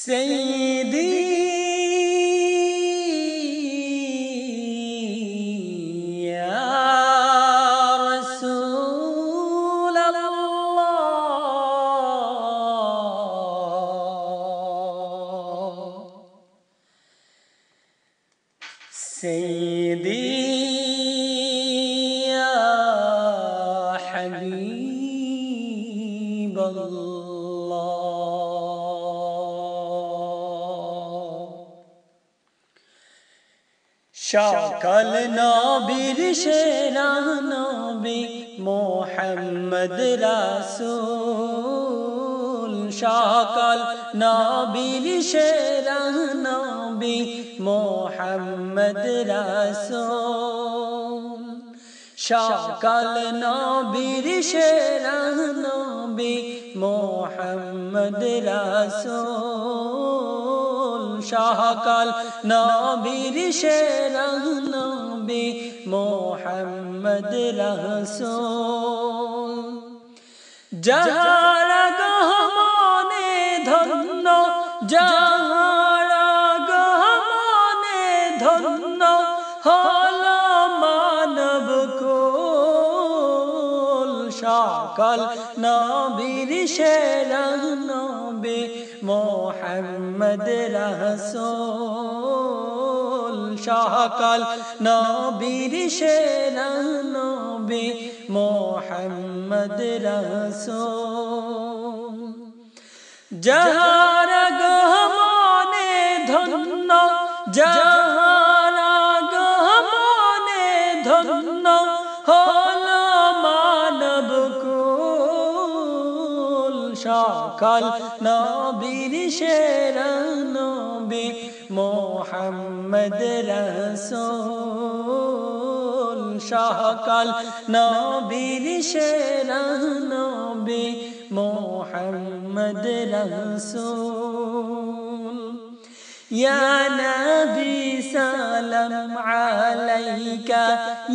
سيدي يا رسول الله سيدي يا حبيب الله সকল নবীর সেরা নবী মুহাম্মদ রাসূল সকল নবীর সেরা নবী মুহাম্মদ রাসূল সকল নবীর সেরা নবী মুহাম্মদ রাসূল সকল নবীর সেরা নবী মুহাম্মদ রাসূল যাহার আগমনে ধন্য যাহার আগমনে ধন্য হল মানব কুল সকল নবীর সেরা নবী মুহাম্মদ রাসূল সকল নবীর সেরা নবী মুহাম্মদ রাসূল যাহার আগমনে ধন্য যাহার আগমনে ধন্য হল মানব কুল সকল নবীর সেরা নবী মুহাম্মদ রাসূল সকল নবীর সেরা নবী মুহাম্মদ রাসূল ইয়া নবী সালাম আলাইকা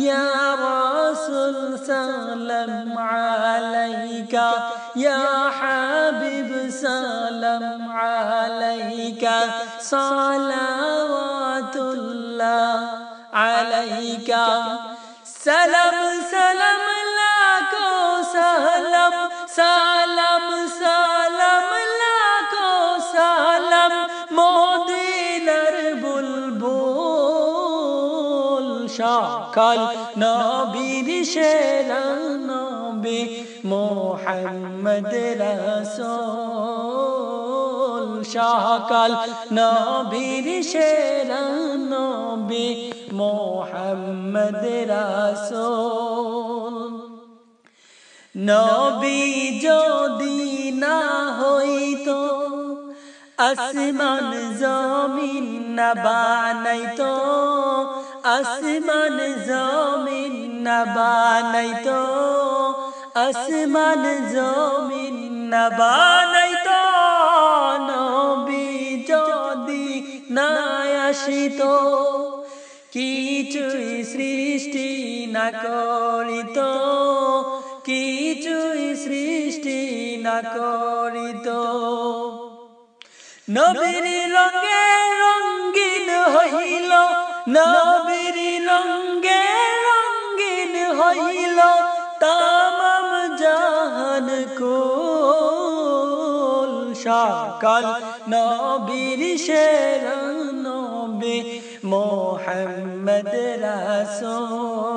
ইয়া রাসূল সালাম আলাইকা ইয়া হাবিব সালাম আলাইকা সালাওয়াতুল্লাহ আলাইকা সালাম সালাম লাখো সালাম সালাম সালাম লাখো সালাম মদিনার বুলবুল সকল নবীর সেরা নবী মুহাম্মদ রাসূল সকল নবীর সেরা নবী মুহাম্মদ রাসূল নবী যদি না হইতো আসমান জমিন না বানাইতো আসমান জমিন না বানাইতো আসমান জমিন না বানাইতো নবী যদি না আসিতো কিছুই সৃষ্টি না করিত কিছুই সৃষ্টি না করিত নবীর রঙে রঙিন হইল নবীর রঙে রঙিন হইল তামাম জাহান কুল সকল নবীর সেরা নবী মুহাম্মদ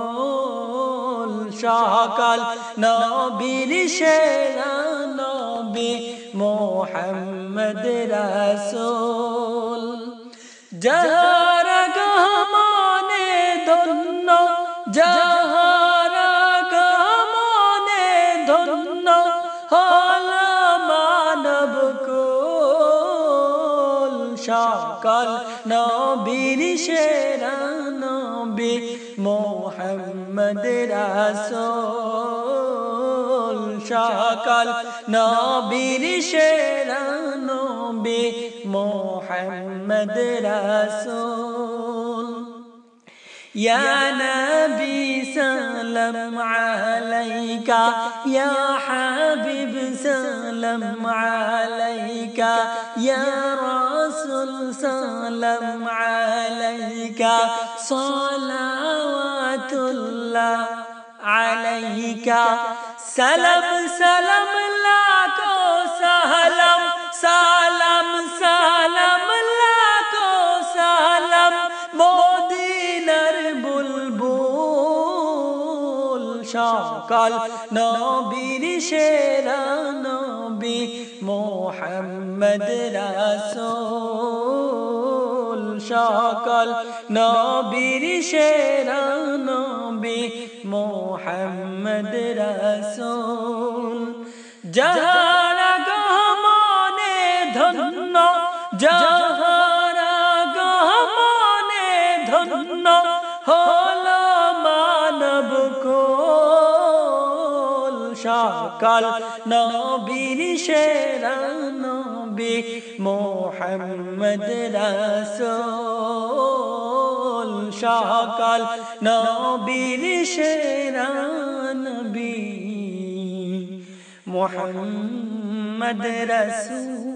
রাসূল সকল নবীর সেরা নবী মুহাম্মদ রাসূল যাহার আগমনে ধন্য যাহার আগমনে ধন্য হল মানব কুল সকল নবীর সেরা নবী মুহাম্মদ রাসূল সকল নবীর সেরা নবী মুহাম্মদ রাসূল ইয়া নবী سلام عليك يا حبيب سلام عليك يا رسول سلام عليك صلوات الله عليك سلام سلام لك سلام سلام سلام لك سلام মদিনার বুলবুল সকল নবীর সেরা নবী মুহাম্মদ রাসূল সকল নবীর সেরা নবী মুহাম্মদ রাসূল যাহার আগমনে ধন্য যাহার আগমনে ধন্য হলো মানব কুল সকল নবীর সেরা নবী মুহাম্মদ রাসূল সকল নবীর সেরা নবী মুহাম্মদ রাসূল